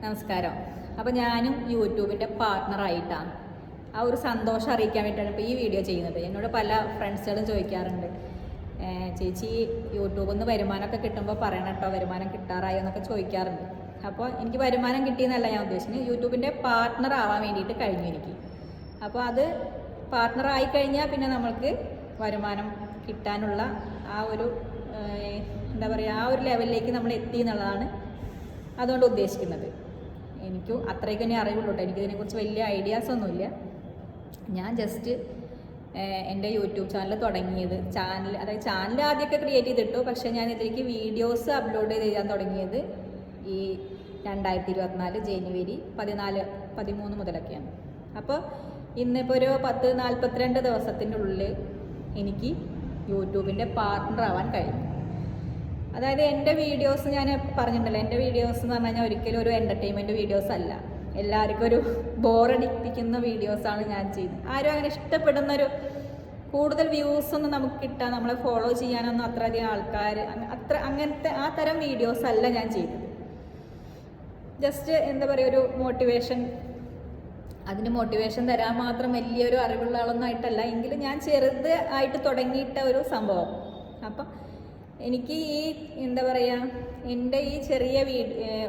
നമസ്കാരം. അപ്പോൾ ഞാനും യൂട്യൂബിൻ്റെ പാർട്ട്ണറായിട്ടാണ് ആ ഒരു സന്തോഷം അറിയിക്കാൻ വേണ്ടിയിട്ടാണ് ഇപ്പോൾ ഈ വീഡിയോ ചെയ്യുന്നത്. എന്നോട് പല ഫ്രണ്ട്സുകളും ചോദിക്കാറുണ്ട്, ചേച്ചി യൂട്യൂബിൽ നിന്ന് വരുമാനമൊക്കെ കിട്ടുമ്പോൾ പറയണം കേട്ടോ, വരുമാനം കിട്ടാറായോ എന്നൊക്കെ ചോദിക്കാറുണ്ട്. അപ്പോൾ എനിക്ക് വരുമാനം കിട്ടിയെന്നല്ല ഞാൻ ഉദ്ദേശിക്കുന്നത്, യൂട്യൂബിൻ്റെ പാർട്ട്ണർ ആവാൻ വേണ്ടിയിട്ട് കഴിഞ്ഞു എനിക്ക്. അപ്പോൾ അത് പാർട്ട്ണർ ആയിക്കഴിഞ്ഞാൽ പിന്നെ നമ്മൾക്ക് വരുമാനം കിട്ടാനുള്ള ആ ഒരു എന്താ പറയുക, ആ ഒരു ലെവലിലേക്ക് നമ്മൾ എത്തി എന്നുള്ളതാണ് അതുകൊണ്ട് ഉദ്ദേശിക്കുന്നത്. എനിക്കും അത്രയൊക്കെ തന്നെ അറിവുള്ളൂ കേട്ടോ, എനിക്കിതിനെക്കുറിച്ച് വലിയ ഐഡിയാസ് ഒന്നുമില്ല. ഞാൻ ജസ്റ്റ് എൻ്റെ യൂട്യൂബ് ചാനൽ തുടങ്ങിയത്, അതായത് ചാനൽ ആദ്യമൊക്കെ ക്രിയേറ്റ് ചെയ്തിട്ടു, പക്ഷേ ഞാൻ ഇതിലേക്ക് വീഡിയോസ് അപ്ലോഡ് ചെയ്യാൻ തുടങ്ങിയത് ഈ 2024 ജനുവരി 13 മുതലൊക്കെയാണ്. അപ്പോൾ ഇന്നിപ്പോൾ ഒരു 42 ദിവസത്തിൻ്റെ ഉള്ളിൽ എനിക്ക് യൂട്യൂബിൻ്റെ പാർട്ട്ണർ ആവാൻ കഴിഞ്ഞു. അതായത് എൻ്റെ വീഡിയോസ് ഞാൻ പറഞ്ഞിട്ടുണ്ടല്ലോ, എൻ്റെ വീഡിയോസ് എന്ന് പറഞ്ഞു കഴിഞ്ഞാൽ ഒരിക്കലും ഒരു എൻ്റർടൈൻമെൻറ്റ് വീഡിയോസ് അല്ല, എല്ലാവർക്കും ഒരു ബോറടിപ്പിക്കുന്ന വീഡിയോസാണ് ഞാൻ ചെയ്യുന്നത്. ആരും അങ്ങനെ ഇഷ്ടപ്പെടുന്നൊരു കൂടുതൽ വ്യൂസൊന്നും നമുക്ക് കിട്ടാൻ, നമ്മളെ ഫോളോ ചെയ്യാനൊന്നും അത്രയധികം ആൾക്കാർ അങ്ങനത്തെ ആ തരം വീഡിയോസ് അല്ല ഞാൻ ചെയ്യുന്നത്. ജസ്റ്റ് എന്താ പറയുക, ഒരു മോട്ടിവേഷൻ, അതിന് മോട്ടിവേഷൻ തരാൻ മാത്രം വലിയൊരു അറിവുള്ള ആളൊന്നും ആയിട്ടല്ല, എങ്കിലും ഞാൻ ചെറുത് ആയിട്ട് തുടങ്ങിയിട്ട ഒരു സംഭവം. അപ്പം എനിക്ക് ഈ എന്താ പറയുക, എൻ്റെ ഈ ചെറിയ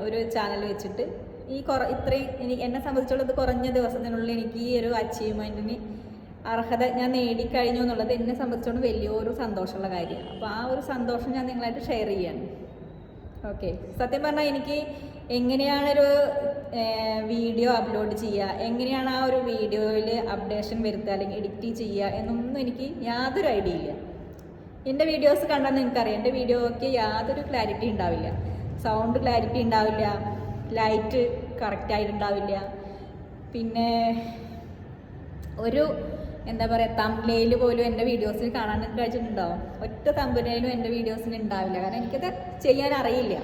ഒരു ചാനൽ വെച്ചിട്ട് ഇത്രയും എന്നെ സംബന്ധിച്ചുള്ള ഇത് കുറഞ്ഞ ദിവസത്തിനുള്ളിൽ എനിക്ക് ഈ ഒരു അച്ചീവ്മെൻറ്റിന് അർഹത ഞാൻ നേടിക്കഴിഞ്ഞു എന്നുള്ളത് എന്നെ സംബന്ധിച്ചുകൊണ്ട് വലിയൊരു സന്തോഷമുള്ള കാര്യമാണ്. അപ്പോൾ ആ ഒരു സന്തോഷം ഞാൻ നിങ്ങളായിട്ട് ഷെയർ ചെയ്യാണ്. ഓക്കെ, സത്യം പറഞ്ഞാൽ എനിക്ക് എങ്ങനെയാണൊരു വീഡിയോ അപ്ലോഡ് ചെയ്യുക, എങ്ങനെയാണ് ആ ഒരു വീഡിയോയിൽ അപ്ഡേഷൻ വരുത്തുക അല്ലെങ്കിൽ എഡിറ്റ് ചെയ്യുക എന്നൊന്നും എനിക്ക് യാതൊരു ഐഡിയ ഇല്ല. എൻ്റെ വീഡിയോസ് കണ്ടാൽ നിങ്ങൾക്കറിയാം, എൻ്റെ വീഡിയോയ്ക്ക് യാതൊരു ക്ലാരിറ്റി ഉണ്ടാവില്ല, സൗണ്ട് ക്ലാരിറ്റി ഉണ്ടാവില്ല, ലൈറ്റ് കറക്റ്റായിട്ടുണ്ടാവില്ല, പിന്നെ ഒരു എന്താ പറയുക തംബ്നെയിൽ പോലും എൻ്റെ വീഡിയോസിൽ കാണാൻ കഴിച്ചിട്ടുണ്ടാവും. ഒറ്റ തംബ്നെയിലും എൻ്റെ വീഡിയോസിന് ഉണ്ടാവില്ല, കാരണം എനിക്കത് ചെയ്യാൻ അറിയില്ല,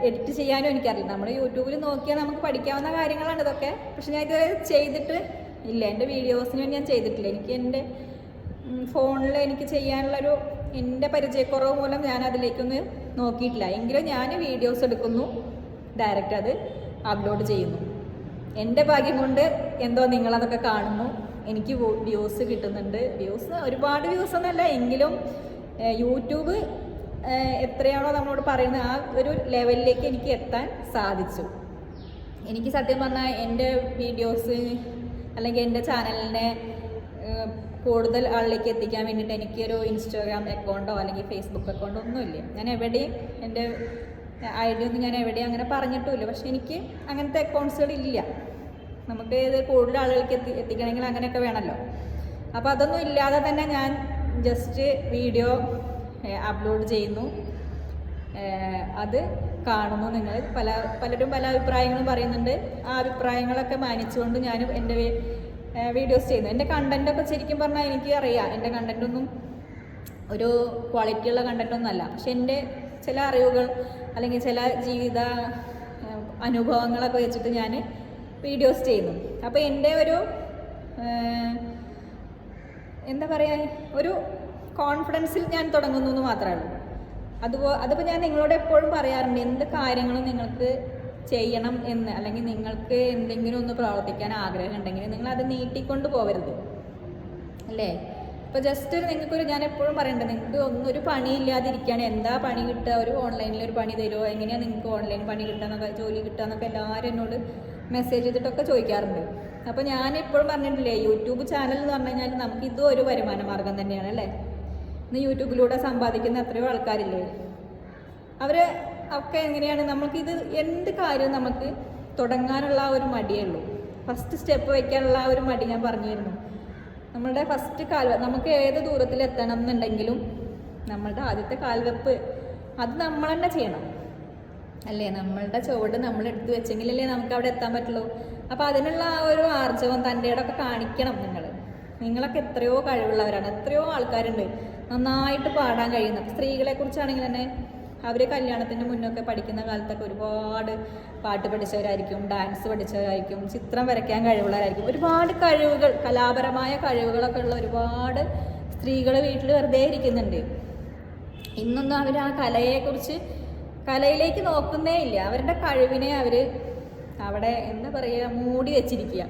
എഡിറ്റ് ചെയ്യാനും എനിക്കറിയില്ല. നമ്മൾ യൂട്യൂബിൽ നോക്കിയാൽ നമുക്ക് പഠിക്കാവുന്ന കാര്യങ്ങളാണ് ഇതൊക്കെ, പക്ഷെ ഞാൻ ഇതുവരെ ചെയ്തിട്ട് ഇല്ല, എൻ്റെ വീഡിയോസിന് വേണ്ടി ഞാൻ ചെയ്തിട്ടില്ല. എനിക്ക് എൻ്റെ ഫോണിൽ എനിക്ക് ചെയ്യാനുള്ളൊരു എൻ്റെ പരിചയക്കുറവ് മൂലം ഞാൻ അതിലേക്കൊന്ന് നോക്കിയിട്ടില്ല. എങ്കിലും ഞാൻ വീഡിയോസ് എടുക്കുന്നു, ഡയറക്റ്റ് അത് അപ്ലോഡ് ചെയ്യുന്നു. എൻ്റെ ഭാഗ്യം കൊണ്ട് എന്തോ നിങ്ങളതൊക്കെ കാണുന്നു, എനിക്ക് വ്യൂസ് കിട്ടുന്നുണ്ട്. ഒരുപാട് വ്യൂസ് ഒന്നുമല്ല, എങ്കിലും യൂട്യൂബ് എത്രയാണോ നമ്മളോട് പറയുന്നത് ആ ഒരു ലെവലിലേക്ക് എനിക്ക് എത്താൻ സാധിച്ചു. എനിക്ക് സത്യം പറഞ്ഞാൽ എൻ്റെ വീഡിയോസ് അല്ലെങ്കിൽ എൻ്റെ ചാനലിനെ കൂടുതൽ ആളിലേക്ക് എത്തിക്കാൻ വേണ്ടിയിട്ട് എനിക്കൊരു ഇൻസ്റ്റാഗ്രാം അക്കൗണ്ടോ അല്ലെങ്കിൽ ഫേസ്ബുക്ക് അക്കൗണ്ടോ ഒന്നുമില്ല. ഞാൻ എവിടെയും എൻ്റെ ഐഡിയ ഒന്നും ഞാൻ എവിടെയും അങ്ങനെ പറഞ്ഞിട്ടുമില്ല. പക്ഷെ എനിക്ക് അങ്ങനത്തെ അക്കൗണ്ട്സുകളില്ല. നമുക്ക് ഇത് കൂടുതൽ ആളുകൾക്ക് എത്തിക്കണമെങ്കിൽ അങ്ങനെയൊക്കെ വേണമല്ലോ. അപ്പോൾ അതൊന്നും ഇല്ലാതെ തന്നെ ഞാൻ ജസ്റ്റ് വീഡിയോ അപ്ലോഡ് ചെയ്യുന്നു, അത് കാണുന്നു. നിങ്ങൾ പലരും പല അഭിപ്രായങ്ങളും പറയുന്നുണ്ട്. ആ അഭിപ്രായങ്ങളൊക്കെ മാനിച്ചുകൊണ്ട് ഞാൻ എൻ്റെ വീഡിയോസ് ചെയ്യുന്നു. എൻ്റെ കണ്ടൻറ്റൊക്കെ ശരിക്കും പറഞ്ഞാൽ എനിക്ക് അറിയാം, എൻ്റെ കണ്ടൻറ്റൊന്നും ഒരു ക്വാളിറ്റിയുള്ള കണ്ടൻറ്റൊന്നും അല്ല. പക്ഷെ എൻ്റെ ചില അറിവുകൾ അല്ലെങ്കിൽ ചില ജീവിത അനുഭവങ്ങളൊക്കെ വെച്ചിട്ട് ഞാൻ വീഡിയോസ് ചെയ്യുന്നു. അപ്പോൾ എൻ്റെ ഒരു എന്താ പറയുക, ഒരു കോൺഫിഡൻസിൽ ഞാൻ തുടങ്ങുന്നു എന്ന് മാത്രമേ ഉള്ളൂ. അതിപ്പോൾ ഞാൻ നിങ്ങളോട് എപ്പോഴും പറയാറുണ്ട്, എന്ത് കാര്യങ്ങളും നിങ്ങൾക്ക് ചെയ്യണം എന്ന്, അല്ലെങ്കിൽ നിങ്ങൾക്ക് എന്തെങ്കിലും ഒന്ന് പ്രവർത്തിക്കാൻ ആഗ്രഹം ഉണ്ടെങ്കിൽ നിങ്ങൾ അത് നീട്ടിക്കൊണ്ട് പോകരുത്, അല്ലേ? ഇപ്പോൾ ജസ്റ്റ് നിങ്ങൾക്കൊരു, ഞാൻ എപ്പോഴും പറയണ്ടേ, നിങ്ങൾക്ക് ഒരു പണിയില്ലാതിരിക്കുകയാണ്, എന്താ പണി കിട്ടുക, ഒരു ഓൺലൈനിൽ ഒരു പണി തരുമോ, എങ്ങനെയാണ് നിങ്ങൾക്ക് ഓൺലൈൻ പണി കിട്ടുക, ജോലി കിട്ടുക എന്നൊക്കെ എല്ലാവരും എന്നോട് മെസ്സേജ് ചെയ്തിട്ടൊക്കെ ചോദിക്കാറുണ്ട്. അപ്പോൾ ഞാൻ എപ്പോഴും പറഞ്ഞിട്ടില്ലേ, യൂട്യൂബ് ചാനൽ എന്ന് പറഞ്ഞു കഴിഞ്ഞാൽ നമുക്ക് ഇതും ഒരു വരുമാന മാർഗം തന്നെയാണ്, അല്ലേ? ഇന്ന് യൂട്യൂബിലൂടെ സമ്പാദിക്കുന്ന എത്രയോ ആൾക്കാരില്ലേ, അവർ ഒക്കെ എങ്ങനെയാണ്, നമുക്കിത് എന്ത് കാര്യം നമുക്ക് തുടങ്ങാനുള്ള ഒരു മടിയേ ഉള്ളൂ. ഫസ്റ്റ് സ്റ്റെപ്പ് വയ്ക്കാനുള്ള ഒരു മടി ഞാൻ പറഞ്ഞിരുന്നു. നമ്മളുടെ ഫസ്റ്റ് നമുക്ക് ഏത് ദൂരത്തിൽ എത്തണം എന്നുണ്ടെങ്കിലും നമ്മളുടെ ആദ്യത്തെ കാൽവെപ്പ് അത് നമ്മൾ തന്നെ ചെയ്യണം, അല്ലേ? നമ്മളുടെ ചുവട് നമ്മൾ എടുത്ത് വെച്ചെങ്കിലല്ലേ നമുക്ക് അവിടെ എത്താൻ പറ്റുള്ളൂ. അപ്പോൾ അതിനുള്ള ആ ഒരു ആർജവം തൻ്റെ ഇടമൊക്കെ കാണിക്കണം. നിങ്ങളൊക്കെ എത്രയോ കഴിവുള്ളവരാണ്, എത്രയോ ആൾക്കാരുണ്ട് നന്നായിട്ട് പാടാൻ കഴിയുന്ന. സ്ത്രീകളെ കുറിച്ചാണെങ്കിൽ തന്നെ അവർ കല്യാണത്തിന് മുന്നൊക്കെ പഠിക്കുന്ന കാലത്തൊക്കെ ഒരുപാട് പാട്ട് പഠിച്ചവരായിരിക്കും, ഡാൻസ് പഠിച്ചവരായിരിക്കും, ചിത്രം വരയ്ക്കാൻ കഴിവുള്ളവരായിരിക്കും. ഒരുപാട് കഴിവുകൾ, കലാപരമായ കഴിവുകളൊക്കെ ഉള്ള ഒരുപാട് സ്ത്രീകൾ വീട്ടിൽ വെറുതെ ഇരിക്കുന്നുണ്ട്. ഇന്നൊന്നും അവർ ആ കലയെക്കുറിച്ച് കലയിലേക്ക് നോക്കുന്നേ ഇല്ല. അവരുടെ കഴിവിനെ അവർ അവിടെ എന്താ പറയുക, മൂടി വെച്ചിരിക്കുക.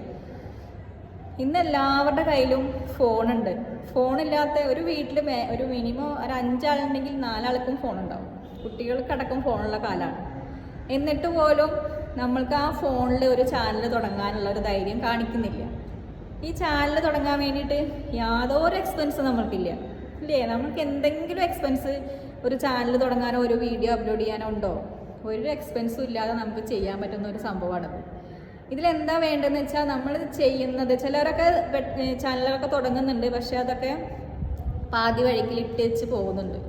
ഇന്ന് എല്ലാവരുടെ കയ്യിലും ഫോണുണ്ട്. ഫോണില്ലാത്ത ഒരു വീട്ടിൽ ഒരു മിനിമം ഒരു 5 ആളുണ്ടെങ്കിൽ 4 ആൾക്കും ഫോണുണ്ടാവും. കുട്ടികൾക്കടക്കം ഫോണുള്ള കാലമാണ്. എന്നിട്ട് പോലും നമ്മൾക്ക് ആ ഫോണിൽ ഒരു ചാനൽ തുടങ്ങാനുള്ള ഒരു ധൈര്യം കാണിക്കുന്നില്ല. ഈ ചാനൽ തുടങ്ങാൻ വേണ്ടിയിട്ട് യാതൊരു എക്സ്പെൻസ് നമ്മൾക്കില്ല, ഇല്ലേ? നമ്മൾക്ക് എന്തെങ്കിലും എക്സ്പെൻസ് ഒരു ചാനൽ തുടങ്ങാനോ ഒരു വീഡിയോ അപ്ലോഡ് ചെയ്യാനോ ഉണ്ടോ? ഒരു എക്സ്പെൻസും ഇല്ലാതെ നമുക്ക് ചെയ്യാൻ പറ്റുന്ന ഒരു സംഭവമാണത്. ഇതിലെന്താ വേണ്ടതെന്ന് വെച്ചാൽ നമ്മൾ ചെയ്യുന്നത്, ചിലരൊക്കെ ചാനലൊക്കെ തുടങ്ങുന്നുണ്ട്, പക്ഷെ അതൊക്കെ പാതി വഴിക്കിൽ ഇട്ട് വെച്ച് പോകുന്നുണ്ട്.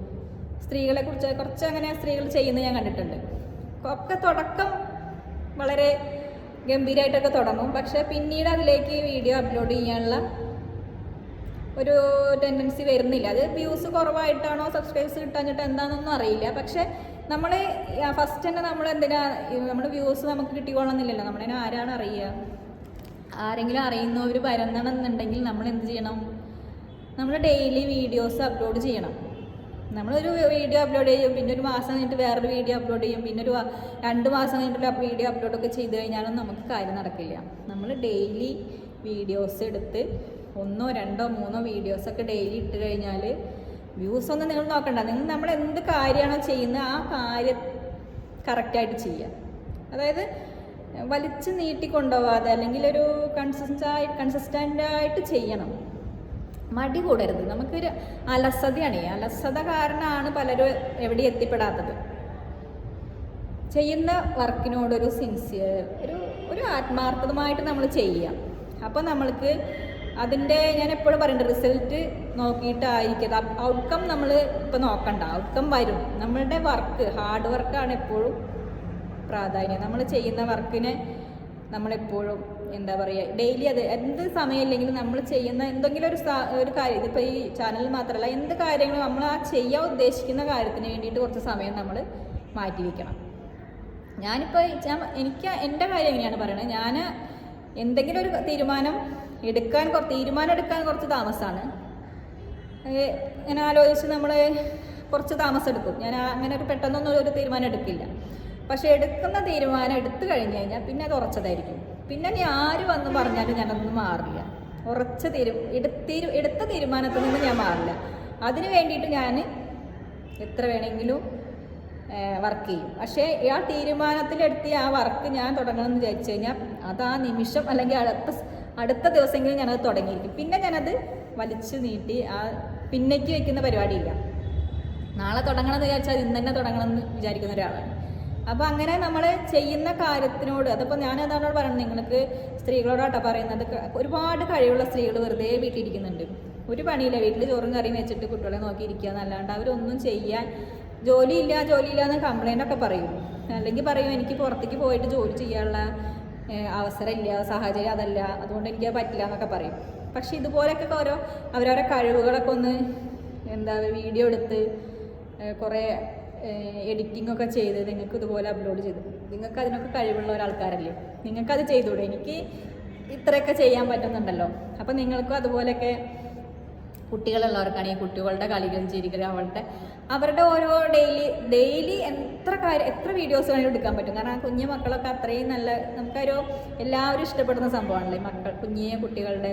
സ്ത്രീകളെ കുറിച്ച് കുറച്ച് അങ്ങനെ സ്ത്രീകൾ ചെയ്യുന്നത് ഞാൻ കണ്ടിട്ടുണ്ട്. ഒക്കെ തുടക്കം വളരെ ഗംഭീരമായിട്ടൊക്കെ തുടങ്ങും, പക്ഷെ പിന്നീട് അതിലേക്ക് വീഡിയോ അപ്ലോഡ് ചെയ്യാനുള്ള ഒരു ടെൻഡൻസി വരുന്നില്ല. അത് വ്യൂസ് കുറവായിട്ടാണോ സബ്സ്ക്രൈബ്സ് കിട്ടാഞ്ഞിട്ട് എന്താണെന്നൊന്നും അറിയില്ല. പക്ഷെ നമ്മൾ ഫസ്റ്റ് തന്നെ നമ്മൾ എന്തിനാ നമ്മുടെ വ്യൂസ് നമുക്ക് കിട്ടിക്കൊള്ളുന്നില്ലല്ലോ. നമ്മളതിനെ ആരാണ് അറിയുക? ആരെങ്കിലും അറിയുന്നവർ വരുന്നണമെന്നുണ്ടെങ്കിൽ നമ്മൾ എന്ത് ചെയ്യണം? നമ്മൾ ഡെയിലി വീഡിയോസ് അപ്ലോഡ് ചെയ്യണം. നമ്മളൊരു വീഡിയോ അപ്ലോഡ് ചെയ്യും, പിന്നെ ഒരു മാസം കഴിഞ്ഞിട്ട് വേറൊരു വീഡിയോ അപ്ലോഡ് ചെയ്യും, പിന്നെ ഒരു 2 മാസം കഴിഞ്ഞിട്ട് വീഡിയോ അപ്ലോഡൊക്കെ ചെയ്ത് കഴിഞ്ഞാലും നമുക്ക് കാര്യം നടക്കില്ല. നമ്മൾ ഡെയിലി വീഡിയോസ് എടുത്ത് 1, 2, 3 വീഡിയോസൊക്കെ ഡെയിലി ഇട്ട് കഴിഞ്ഞാൽ വ്യൂസ് ഒന്നും നിങ്ങൾ നോക്കണ്ട. നിങ്ങൾ നമ്മൾ എന്ത് കാര്യമാണോ ചെയ്യുന്നത് ആ കാര്യം കറക്റ്റായിട്ട് ചെയ്യുക. അതായത് വലിച്ച് നീട്ടിക്കൊണ്ടുപോകാതെ, അല്ലെങ്കിൽ ഒരു കൺസിസ്റ്റൻ്റായിട്ട് ചെയ്യണം. മടി കൂടരുത്. നമുക്കൊരു അലസതയാണ്. ഈ അലസത കാരണമാണ് പലരും എവിടെ എത്തിപ്പെടാത്തത്. ചെയ്യുന്ന വർക്കിനോടൊരു ഒരു ആത്മാർത്ഥമായിട്ട് നമ്മൾ ചെയ്യാം. അപ്പോൾ നമ്മൾക്ക് അതിൻ്റെ, ഞാൻ എപ്പോഴും പറയുന്നുണ്ട്, റിസൾട്ട് നോക്കിയിട്ടായിരിക്കും ഔട്ട്കം നമ്മൾ ഇപ്പോൾ നോക്കണ്ട. ഔട്ട്കം വരും. നമ്മളുടെ വർക്ക്, ഹാർഡ് വർക്കാണ് എപ്പോഴും പ്രാധാന്യം. നമ്മൾ ചെയ്യുന്ന വർക്കിനെ നമ്മളെപ്പോഴും എന്താ പറയുക, ഡെയിലി അത് എന്ത് സമയമില്ലെങ്കിലും നമ്മൾ ചെയ്യുന്ന എന്തെങ്കിലും ഒരു കാര്യം, ഇതിപ്പോൾ ഈ ചാനൽ മാത്രമല്ല, എന്ത് കാര്യങ്ങളും നമ്മൾ ആ ചെയ്യാൻ ഉദ്ദേശിക്കുന്ന കാര്യത്തിന് വേണ്ടിയിട്ട് കുറച്ച് സമയം നമ്മൾ മാറ്റി വയ്ക്കണം. ഞാനിപ്പോൾ എനിക്ക് എൻ്റെ കാര്യം എങ്ങനെയാണ് പറയണത്, ഞാൻ എന്തെങ്കിലും ഒരു തീരുമാനം എടുക്കാൻ കുറച്ച് താമസമാണ്. ഇങ്ങനെ ആലോചിച്ച് നമ്മൾ കുറച്ച് താമസം എടുക്കും. ഞാൻ അങ്ങനെ ഒരു പെട്ടെന്നൊന്നും ഒരു തീരുമാനം എടുക്കില്ല. പക്ഷെ എടുക്കുന്ന തീരുമാനം എടുത്തു കഴിഞ്ഞ് കഴിഞ്ഞാൽ പിന്നെ അത് ഉറച്ചതായിരിക്കും. പിന്നെ ഇനി ആര് വന്ന് പറഞ്ഞാലും ഞാനൊന്നും മാറില്ല. എടുത്ത തീരുമാനത്തിൽ നിന്ന് ഞാൻ മാറില്ല. അതിന് വേണ്ടിയിട്ട് ഞാൻ എത്ര വേണമെങ്കിലും വർക്ക് ചെയ്യും. പക്ഷേ ആ തീരുമാനത്തിലെടുത്ത് ആ വർക്ക് ഞാൻ തുടങ്ങണമെന്ന് വിചാരിച്ചു കഴിഞ്ഞാൽ അത് ആ നിമിഷം അല്ലെങ്കിൽ അടുത്ത ദിവസമെങ്കിലും ഞാനത് തുടങ്ങിയിരിക്കും. പിന്നെ ഞാനത് വലിച്ചു നീട്ടി പിന്നേക്ക് വയ്ക്കുന്ന പരിപാടിയില്ല. നാളെ തുടങ്ങണമെന്ന് വിചാരിച്ചാൽ ഇന്ന് തന്നെ തുടങ്ങണമെന്ന് വിചാരിക്കുന്ന ഒരാളാണ്. അപ്പോൾ അങ്ങനെ നമ്മൾ ചെയ്യുന്ന കാര്യത്തിനോട്, അതിപ്പോൾ ഞാനതാണ് പറയുന്നത്, നിങ്ങൾക്ക് സ്ത്രീകളോടാട്ടോ പറയുന്നത്, ഒരുപാട് കഴിവുള്ള സ്ത്രീകൾ വെറുതെ വീട്ടിലിരിക്കുന്നുണ്ട്. ഒരു പണിയില്ല, വീട്ടിൽ ചോറും കറിയും വെച്ചിട്ട് കുട്ടികളെ നോക്കിയിരിക്കുക എന്നല്ലാണ്ട് അവരൊന്നും ചെയ്യാൻ, ജോലിയില്ല എന്ന് കംപ്ലൈൻ്റൊക്കെ പറയും. അല്ലെങ്കിൽ പറയും എനിക്ക് പുറത്തേക്ക് പോയിട്ട് ജോലി ചെയ്യാനുള്ള അവസരമില്ല, സാഹചര്യം അതല്ല, അതുകൊണ്ട് എനിക്ക് പറ്റില്ല എന്നൊക്കെ പറയും. പക്ഷെ ഇതുപോലെയൊക്കെ അവരവരുടെ കഴിവുകളൊക്കെ ഒന്ന് വീഡിയോ എടുത്ത് കുറേ എഡിറ്റിംഗ് ഒക്കെ ചെയ്ത് നിങ്ങൾക്ക് ഇതുപോലെ അപ്ലോഡ് ചെയ്തു, നിങ്ങൾക്ക് അതിനൊക്കെ കഴിവുള്ള ഒരാൾക്കാരല്ലേ, നിങ്ങൾക്കത് ചെയ്തുകൂടെ? എനിക്ക് ഇത്രയൊക്കെ ചെയ്യാൻ പറ്റുന്നുണ്ടല്ലോ. അപ്പം നിങ്ങൾക്കും അതുപോലെയൊക്കെ കുട്ടികളുള്ളവർക്കാണെങ്കിൽ കുട്ടികളുടെ കളികളും ചിരികളും അവരുടെ ഓരോ ഡെയിലി എത്ര വീഡിയോസ് വേണമെങ്കിലും എടുക്കാൻ പറ്റും. കാരണം കുഞ്ഞു മക്കളൊക്കെ അത്രയും നല്ല, നമുക്കൊരു എല്ലാവരും ഇഷ്ടപ്പെടുന്ന സംഭവമാണല്ലോ കുഞ്ഞിയ കുട്ടികളുടെ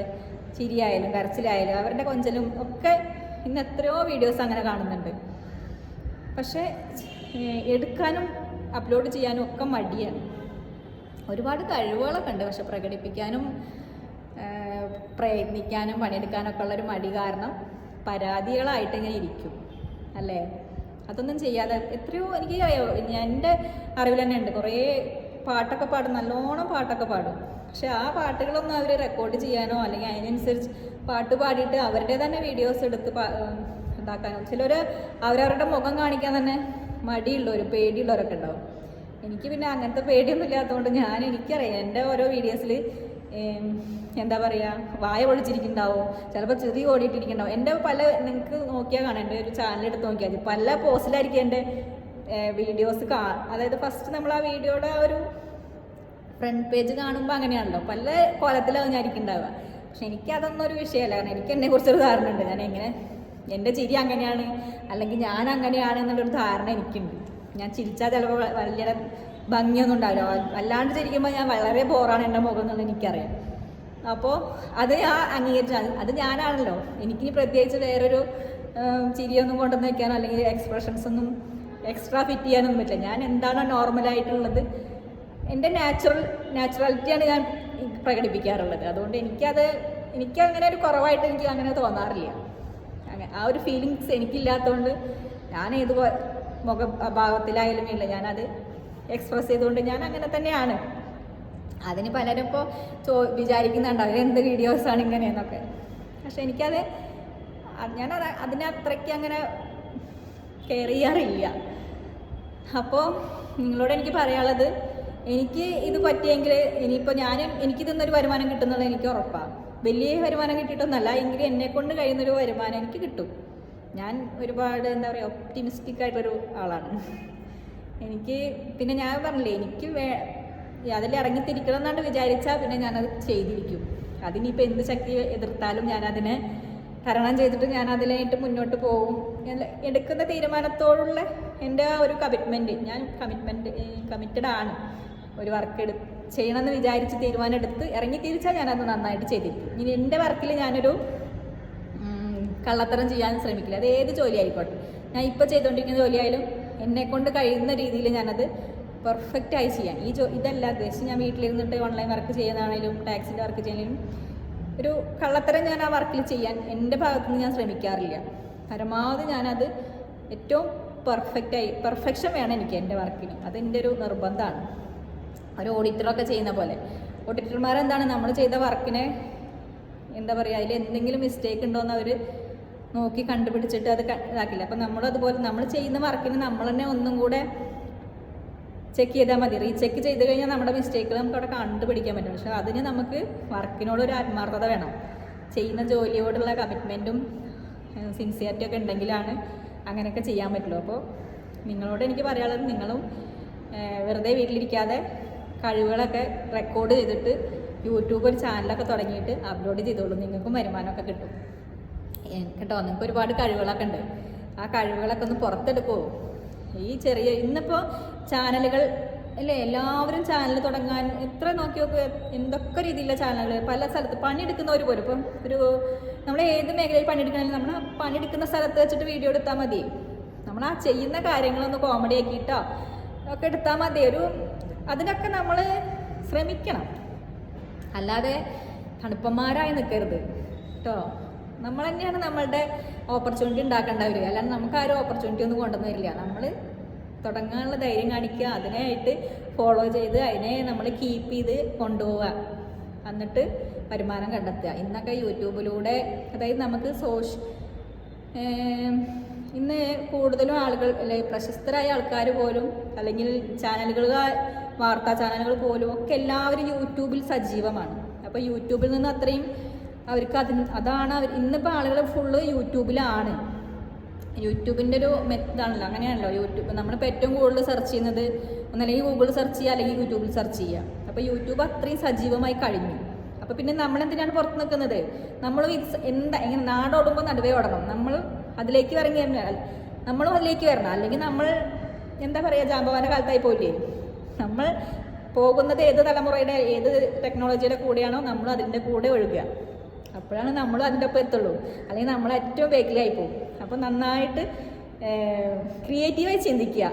ചിരിയായാലും കരച്ചിലായാലും അവരുടെ കൊഞ്ചലും ഒക്കെ ഇന്ന് എത്രയോ വീഡിയോസ് അങ്ങനെ കാണുന്നുണ്ട്. പക്ഷേ എടുക്കാനും അപ്ലോഡ് ചെയ്യാനും ഒക്കെ മടിയാണ്. ഒരുപാട് കഴിവുകളൊക്കെ ഉണ്ട്, പക്ഷെ പ്രകടിപ്പിക്കാനും പ്രയത്നിക്കാനും പണിയെടുക്കാനൊക്കെ ഉള്ളൊരു മടി കാരണം പരാതികളായിട്ട് ഇങ്ങനെ ഇരിക്കും അല്ലേ. അതൊന്നും ചെയ്യാതെ എത്രയോ എനിക്ക് എൻ്റെ അറിവിൽ തന്നെ ഉണ്ട്, കുറേ പാട്ടൊക്കെ പാടും, നല്ലോണം പാട്ടൊക്കെ പാടും. പക്ഷെ ആ പാട്ടുകളൊന്നും അവർ റെക്കോർഡ് ചെയ്യാനോ അല്ലെങ്കിൽ അതിനനുസരിച്ച് പാട്ട് പാടിയിട്ട് അവരുടെ തന്നെ വീഡിയോസ് എടുത്ത് ഉണ്ടാക്കാനോ, ചിലർ അവരവരുടെ മുഖം കാണിക്കാൻ തന്നെ മടിയുള്ളവർ, പേടിയുള്ളവരൊക്കെ ഉണ്ടാവും. എനിക്ക് പിന്നെ അങ്ങനത്തെ പേടിയൊന്നും ഇല്ലാത്തതുകൊണ്ട് എനിക്കറിയാം എൻ്റെ ഓരോ വീഡിയോസിൽ എന്താ പറയുക, വായ പൊളിച്ചിരിക്കുന്നുണ്ടാവും, ചിലപ്പോൾ ചെറിയ ഓടിയിട്ടിരിക്കുന്നുണ്ടാവും. എൻ്റെ നിങ്ങൾക്ക് നോക്കിയാൽ കാണാം, എൻ്റെ ഒരു ചാനലെടുത്ത് നോക്കിയാൽ മതി, പല പോസ്റ്റിലായിരിക്കും എൻ്റെ വീഡിയോസ് അതായത് ഫസ്റ്റ് നമ്മൾ ആ വീഡിയോയുടെ ഒരു ഫ്രണ്ട് പേജ് കാണുമ്പോൾ അങ്ങനെയാണല്ലോ, പല കോലത്തിലാവും ഞാനിരിക്കും ഉണ്ടാവുക. പക്ഷെ എനിക്കതൊന്നും ഒരു വിഷയമല്ല. കാരണം എനിക്ക് എന്നെക്കുറിച്ചൊരു ധാരണ ഉണ്ട്, ഞാൻ എങ്ങനെ എൻ്റെ ചിരി അങ്ങനെയാണ് അല്ലെങ്കിൽ ഞാൻ അങ്ങനെയാണ് എന്നുള്ളൊരു ധാരണ എനിക്കുണ്ട്. ഞാൻ ചിരിച്ചാൽ ചിലപ്പോൾ വലിയ ഭംഗിയൊന്നും ഉണ്ടാവില്ല, അല്ലാണ്ട് ചിരിക്കുമ്പോൾ ഞാൻ വളരെ ബോറാണ് എൻ്റെ മുഖം എന്നുള്ളത് എനിക്കറിയാം. അപ്പോൾ അത് ഞാൻ അംഗീകരിച്ചാൽ അത് ഞാനാണല്ലോ, എനിക്കിനി പ്രത്യേകിച്ച് വേറൊരു ചിരിയൊന്നും കൊണ്ടുവന്ന് വയ്ക്കാനോ അല്ലെങ്കിൽ എക്സ്പ്രഷൻസ് ഒന്നും എക്സ്ട്രാ ഫിറ്റ് ചെയ്യാനൊന്നും പറ്റില്ല. ഞാൻ എന്താണോ നോർമലായിട്ടുള്ളത് എൻ്റെ നാച്ചുറാലിറ്റിയാണ് ഞാൻ പ്രകടിപ്പിക്കാറുള്ളത്. അതുകൊണ്ട് എനിക്കങ്ങനെ ഒരു കുറവായിട്ട് എനിക്ക് അങ്ങനെ തോന്നാറില്ല. ആ ഒരു ഫീലിങ്സ് എനിക്കില്ലാത്തതുകൊണ്ട് ഞാൻ ഏത് ഭാവത്തിലായാലും ഇല്ല, ഞാനത് എക്സ്പ്രസ് ചെയ്തുകൊണ്ട് ഞാൻ അങ്ങനെ തന്നെയാണ്. അതിന് പലരും ഇപ്പോൾ വിചാരിക്കുന്നുണ്ടാവും എന്ത് വീഡിയോസാണ് ഇങ്ങനെയെന്നൊക്കെ. പക്ഷെ ഞാനത് അതിനെ അത്രയ്ക്ക് അങ്ങനെ കെയർ ചെയ്യാറില്ല. അപ്പോൾ നിങ്ങളോട് എനിക്ക് പറയാനുള്ളത്, എനിക്ക് ഇത് പറ്റിയെങ്കിൽ ഇനിയിപ്പോൾ എനിക്കിതൊന്നൊരു വരുമാനം കിട്ടുന്നുള്ളത് എനിക്ക് ഉറപ്പാണ്. വലിയ വരുമാനം കിട്ടിയിട്ടൊന്നല്ല, എങ്കിലും എന്നെക്കൊണ്ട് കഴിയുന്നൊരു വരുമാനം എനിക്ക് കിട്ടും. ഞാൻ ഒരുപാട് എന്താ പറയുക ഒപ്റ്റിമിസ്റ്റിക് ആയിട്ടൊരു ആളാണ്. പിന്നെ ഞാൻ പറഞ്ഞില്ലേ, എനിക്ക് അതിൽ ഇറങ്ങിത്തിരിക്കണം എന്നാണ് വിചാരിച്ചാൽ പിന്നെ ഞാനത് ചെയ്തിരിക്കും. അതിനിപ്പോൾ എന്ത് ശക്തി എതിർത്താലും ഞാനതിനെ തരണം ചെയ്തിട്ട് ഞാൻ അതിലായിട്ട് മുന്നോട്ട് പോകും. എടുക്കുന്ന തീരുമാനത്തോടുള്ള എൻ്റെ ആ ഒരു കമ്മിറ്റ്മെൻറ്റ്, ഞാൻ കമ്മിറ്റഡ് ആണ്. ഒരു വർക്ക് ചെയ്യണമെന്ന് വിചാരിച്ച് തീരുമാനം എടുത്ത് ഇറങ്ങിത്തിരിച്ചാൽ ഞാനത് നന്നായിട്ട് ചെയ്തിരിക്കും. ഇനി എൻ്റെ വർക്കിൽ ഞാനൊരു കള്ളത്തരം ചെയ്യാൻ ശ്രമിക്കില്ല. അത് ഏത് ജോലി ആയിക്കോട്ടെ, ഞാൻ ഇപ്പോൾ ചെയ്തുകൊണ്ടിരിക്കുന്ന ജോലിയായാലും എന്നെക്കൊണ്ട് കഴിയുന്ന രീതിയിൽ ഞാനത് പെർഫെക്റ്റായി ചെയ്യാൻ. ഇതല്ല ഉദ്ദേശിച്ച് ഞാൻ വീട്ടിലിരുന്നിട്ട് ഓൺലൈൻ വർക്ക് ചെയ്യുന്നതാണെങ്കിലും ടാക്സിൻ്റെ വർക്ക് ചെയ്യാനും ഒരു കള്ളത്തരം ഞാൻ ആ വർക്കിൽ ചെയ്യാൻ എൻ്റെ ഭാഗത്തുനിന്ന് ഞാൻ ശ്രമിക്കാറില്ല. പരമാവധി ഞാനത് ഏറ്റവും പെർഫെക്ഷൻ വേണം എനിക്ക് എൻ്റെ വർക്കിന്. അതെൻ്റെ ഒരു നിർബന്ധമാണ്. ഒരു ഓഡിറ്ററൊക്കെ ചെയ്യുന്ന പോലെ, ഓഡിറ്റർമാരെന്താണ് നമ്മൾ ചെയ്ത വർക്കിനെ എന്താ പറയുക, അതിൽ എന്തെങ്കിലും മിസ്റ്റേക്ക് ഉണ്ടോയെന്ന് അവർ നോക്കി കണ്ടുപിടിച്ചിട്ട് അത് ഇതാക്കില്ല. അപ്പം നമ്മളതുപോലെ നമ്മൾ ചെയ്യുന്ന വർക്കിന് നമ്മൾ തന്നെ ഒന്നും കൂടെ ചെക്ക് ചെയ്താൽ മതി. റീചെക്ക് ചെയ്ത് കഴിഞ്ഞാൽ നമ്മുടെ മിസ്റ്റേക്കുകൾ നമുക്ക് അവിടെ കണ്ടുപിടിക്കാൻ പറ്റും. പക്ഷെ അതിന് നമുക്ക് വർക്കിനോടൊരു ആത്മാർത്ഥത വേണം, ചെയ്യുന്ന ജോലിയോടുള്ള കമ്മിറ്റ്മെൻറ്റും സിൻസിയറിറ്റി ഒക്കെ ഉണ്ടെങ്കിലാണ് അങ്ങനെയൊക്കെ ചെയ്യാൻ പറ്റുള്ളൂ. അപ്പോൾ നിങ്ങളോട് എനിക്ക് പറയാനുള്ളത്, നിങ്ങളും വെറുതെ വീട്ടിലിരിക്കാതെ കഴിവുകളൊക്കെ റെക്കോർഡ് ചെയ്തിട്ട് യൂട്യൂബ് ഒരു ചാനലൊക്കെ തുടങ്ങിയിട്ട് അപ്ലോഡ് ചെയ്തോളൂ. നിങ്ങൾക്കും വരുമാനമൊക്കെ കിട്ടും കേട്ടോ. നിങ്ങൾക്ക് ഒരുപാട് കഴിവുകളൊക്കെ ഉണ്ട്, ആ കഴിവുകളൊക്കെ ഒന്ന് പുറത്തെടുക്കുമോ? ഇന്നിപ്പോൾ ചാനലുകൾ അല്ലേ, എല്ലാവരും ചാനൽ തുടങ്ങാൻ എത്ര നോക്കി എന്തൊക്കെ രീതിയിലുള്ള ചാനലുകൾ പല സ്ഥലത്ത് പണിയെടുക്കുന്നവർ പോലും. ഇപ്പം നമ്മൾ ഏത് മേഖലയിൽ പണിയെടുക്കണമെങ്കിലും നമ്മൾ പണിയെടുക്കുന്ന സ്ഥലത്ത് വെച്ചിട്ട് വീഡിയോ എടുത്താൽ മതി. നമ്മൾ ആ ചെയ്യുന്ന കാര്യങ്ങളൊന്ന് കോമഡി ആക്കിയിട്ടോ ഒക്കെ എടുത്താൽ മതി. അതിനൊക്കെ നമ്മൾ ശ്രമിക്കണം, അല്ലാതെ തണുപ്പന്മാരായി നിൽക്കരുത് കേട്ടോ. നമ്മൾ തന്നെയാണ് നമ്മളുടെ ഓപ്പർച്യൂണിറ്റി ഉണ്ടാക്കേണ്ടവർ, അല്ലാണ്ട് നമുക്ക് ആരും ഓപ്പർച്യൂണിറ്റി ഒന്നും കൊണ്ടുവന്നു വരില്ല. നമ്മൾ തുടങ്ങാനുള്ള ധൈര്യം കാണിക്കുക, അതിനായിട്ട് ഫോളോ ചെയ്ത് അതിനെ നമ്മൾ കീപ്പ് ചെയ്ത് കൊണ്ടുപോവുക, എന്നിട്ട് വരുമാനം കണ്ടെത്തുക. ഇന്നൊക്കെ യൂട്യൂബിലൂടെ, അതായത് നമുക്ക് ഇന്ന് കൂടുതലും ആളുകൾ അല്ലെ, പ്രശസ്തരായ ആൾക്കാർ പോലും അല്ലെങ്കിൽ വാർത്താ ചാനലുകൾ പോലും ഒക്കെ എല്ലാവരും യൂട്യൂബിൽ സജീവമാണ്. അപ്പോൾ യൂട്യൂബിൽ നിന്ന് അത്രയും അവർക്ക് അതാണ് ഇന്നിപ്പോൾ ആളുകൾ ഫുള്ള് യൂട്യൂബിലാണ്. യൂട്യൂബിൻ്റെ ഒരു മെത്തഡാണല്ലോ, അങ്ങനെയാണല്ലോ യൂട്യൂബ്. നമ്മളിപ്പോൾ ഏറ്റവും കൂടുതൽ സെർച്ച് ചെയ്യുന്നത് ഒന്നല്ലെങ്കിൽ ഗൂഗിളിൽ സെർച്ച് ചെയ്യുക അല്ലെങ്കിൽ യൂട്യൂബിൽ സെർച്ച് ചെയ്യുക. അപ്പോൾ യൂട്യൂബ് അത്രയും സജീവമായി കഴിഞ്ഞു. അപ്പോൾ പിന്നെ നമ്മളെന്തിനാണ് പുറത്ത് നിൽക്കുന്നത്? നമ്മൾ ഇങ്ങനെ നാടോടുമ്പോൾ നടുവേ ഓടണം. നമ്മളും അതിലേക്ക് വരണം, അല്ലെങ്കിൽ നമ്മൾ എന്താ പറയുക, ജാമ്പവാന്റെ കാലത്തായി പോയില്ലേ. നമ്മൾ പോകുന്നത് ഏത് തലമുറയുടെ ഏത് ടെക്നോളജിയുടെ കൂടെയാണോ നമ്മൾ അതിൻ്റെ കൂടെ ഒഴുകുക. അപ്പോഴാണ് നമ്മൾ അതിൻ്റെ ഒപ്പം എത്തുള്ളൂ, അല്ലെങ്കിൽ നമ്മൾ ഏറ്റവും ബേക്കിലായി പോകും. അപ്പോൾ നന്നായിട്ട് ക്രിയേറ്റീവായി ചിന്തിക്കുക,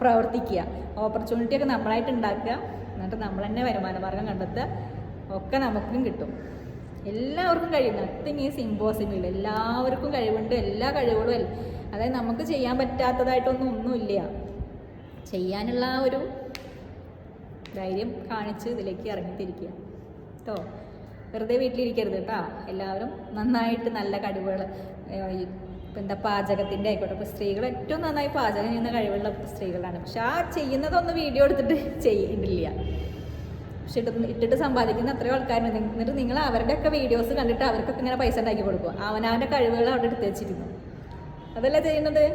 പ്രവർത്തിക്കുക, ഓപ്പർച്യൂണിറ്റിയൊക്കെ നമ്മളായിട്ട് ഉണ്ടാക്കുക, എന്നിട്ട് നമ്മൾ തന്നെ വരുമാന മാർഗം കണ്ടെത്തുക. ഒക്കെ നമുക്കും കിട്ടും. എല്ലാവർക്കും കഴിയും, നത്തിങ് ഈസ് ഇമ്പോസിബിൾ. എല്ലാവർക്കും കഴിവുണ്ട്, എല്ലാ കഴിവുകളും. അതായത് നമുക്ക് ചെയ്യാൻ പറ്റാത്തതായിട്ടൊന്നുമില്ല. ചെയ്യാനുള്ള ഒരു ധൈര്യം കാണിച്ച് ഇതിലേക്ക് ഇറങ്ങിത്തിരിക്കുക കേട്ടോ. വെറുതെ വീട്ടിലിരിക്കരുത് കേട്ടോ. എല്ലാവരും നന്നായിട്ട് നല്ല കഴിവുകൾ, എന്താ പാചകത്തിൻ്റെ ആയിക്കോട്ടെ. ഇപ്പോൾ സ്ത്രീകൾ ഏറ്റവും നന്നായി പാചകം ചെയ്യുന്ന കഴിവുള്ള സ്ത്രീകളാണ്. പക്ഷെ ആ ചെയ്യുന്നതൊന്ന് വീഡിയോ എടുത്തിട്ട് ചെയ്യില്ല, പക്ഷെ ഇട്ടിട്ട് സമ്പാദിക്കുന്ന അത്രയും ആൾക്കാരുണ്ട്. എന്നിട്ട് നിങ്ങൾ അവരുടെയൊക്കെ വീഡിയോസ് കണ്ടിട്ട് അവർക്കൊക്കെ ഇങ്ങനെ പൈസ ഉണ്ടാക്കി കൊടുക്കും. അവനവൻ്റെ കഴിവുകൾ അവിടെ എടുത്ത് വെച്ചിരിക്കുന്നു. അതല്ല ചെയ്യുന്നത്.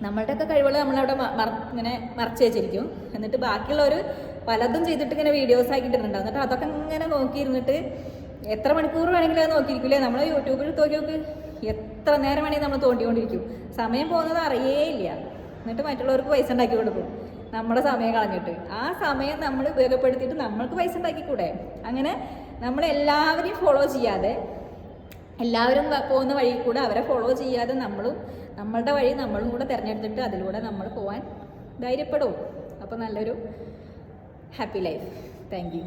നമ്മളുടെയൊക്കെ കഴിവുകൾ നമ്മളവിടെ ഇങ്ങനെ മറച്ചു വെച്ചിരിക്കും. എന്നിട്ട് ബാക്കിയുള്ളവർ പലതും ചെയ്തിട്ട് ഇങ്ങനെ വീഡിയോസ് ആക്കിയിട്ടുണ്ടാവും. എന്നിട്ട് അതൊക്കെ ഇങ്ങനെ നോക്കിയിരുന്നിട്ട് എത്ര മണിക്കൂർ വേണമെങ്കിലും അത് നോക്കിയിരിക്കില്ലേ. നമ്മൾ യൂട്യൂബിൽ നോക്കി എത്ര നേരം വേണമെങ്കിൽ നമ്മൾ തോണ്ടിക്കൊണ്ടിരിക്കും. സമയം പോകുന്നത് അറിയേയില്ല. എന്നിട്ട് മറ്റുള്ളവർക്ക് പൈസ ഉണ്ടാക്കി കൊടുക്കും നമ്മുടെ സമയം കളഞ്ഞിട്ട്. ആ സമയം നമ്മൾ ഉപയോഗപ്പെടുത്തിയിട്ട് നമ്മൾക്ക് പൈസ ഉണ്ടാക്കിക്കൂടെ? അങ്ങനെ നമ്മളെല്ലാവരെയും ഫോളോ ചെയ്യാതെ, എല്ലാവരും പോകുന്ന വഴി കൂടെ അവരെ ഫോളോ ചെയ്യാതെ നമ്മളുടെ വഴി നമ്മളും കൂടെ തിരഞ്ഞെടുത്തിട്ട് അതിലൂടെ നമ്മൾ പോകാൻ ധൈര്യപ്പെടും. അപ്പോൾ നല്ലൊരു ഹാപ്പി ലൈഫ്. Thank you.